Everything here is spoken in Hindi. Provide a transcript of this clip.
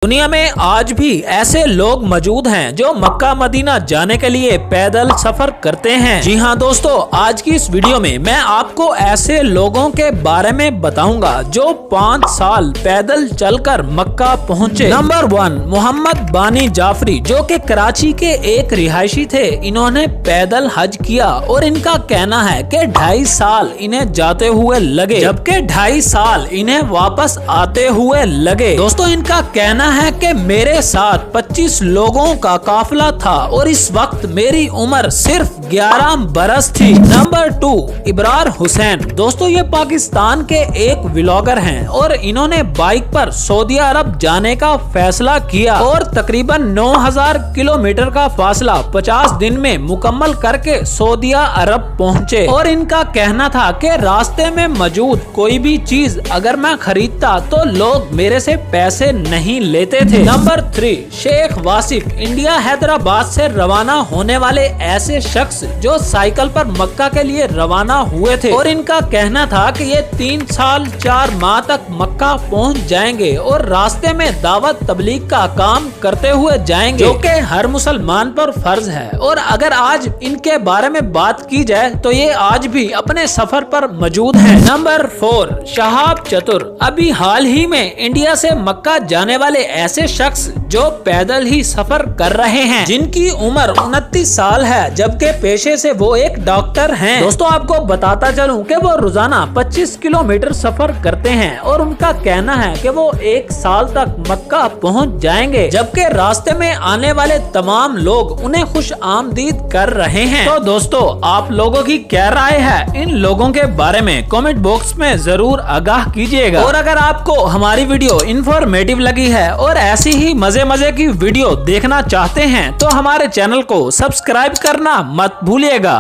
दुनिया में आज भी ऐसे लोग मौजूद हैं जो मक्का मदीना जाने के लिए पैदल सफर करते हैं। जी हाँ दोस्तों, आज की इस वीडियो में मैं आपको ऐसे लोगों के बारे में बताऊंगा जो 5 साल पैदल चलकर मक्का पहुंचे। नंबर 1, मोहम्मद बानी जाफरी, जो कि कराची के एक रिहायशी थे। इन्होंने पैदल हज किया और इनका कहना है कि 2.5 साल इन्हें जाते हुए लगे, जबकि 2.5 साल इन्हें वापस आते हुए लगे। दोस्तों, इनका कहना है कि मेरे साथ 25 लोगों का काफिला था और इस वक्त मेरी उम्र सिर्फ 11 बरस थी। नंबर 2, इब्रार हुसैन। दोस्तों, ये पाकिस्तान के एक व्लॉगर हैं और इन्होंने बाइक पर सऊदी अरब जाने का फैसला किया और तकरीबन 9000 किलोमीटर का फासला 50 दिन में मुकम्मल करके सऊदी अरब पहुँचे। और इनका कहना था कि रास्ते में मौजूद कोई भी चीज अगर मैं खरीदता तो लोग मेरे से पैसे नहीं लेते थे। नंबर 3, शेख वासिफ, इंडिया हैदराबाद से रवाना होने वाले ऐसे शख्स जो साइकिल पर मक्का के लिए रवाना हुए थे और इनका कहना था कि ये 3 साल 4 माह तक मक्का पहुंच जाएंगे और रास्ते में दावत तबलीग का काम करते हुए जाएंगे, जो कि हर मुसलमान पर फर्ज है। और अगर आज इनके बारे में बात की जाए तो ये आज भी अपने सफर पर मौजूद है। नंबर 4, शहाब चतुर, अभी हाल ही में इंडिया से मक्का जाने वाले ऐसे शख्स जो पैदल ही सफर कर रहे हैं, जिनकी उम्र 29 साल है, जबकि पेशे से वो एक डॉक्टर हैं। दोस्तों, आपको बताता चलूं कि वो रोजाना 25 किलोमीटर सफर करते हैं और उनका कहना है कि वो 1 साल तक मक्का पहुंच जाएंगे, जबकि रास्ते में आने वाले तमाम लोग उन्हें खुश आमदीद कर रहे हैं। तो दोस्तों, आप लोगों की क्या राय है इन लोगों के बारे में कमेंट बॉक्स में जरूर आगाह कीजिएगा। और अगर आपको हमारी वीडियो इंफॉर्मेटिव लगी है और ऐसी ही मजे की वीडियो देखना चाहते हैं तो हमारे चैनल को सब्सक्राइब करना मत भूलिएगा।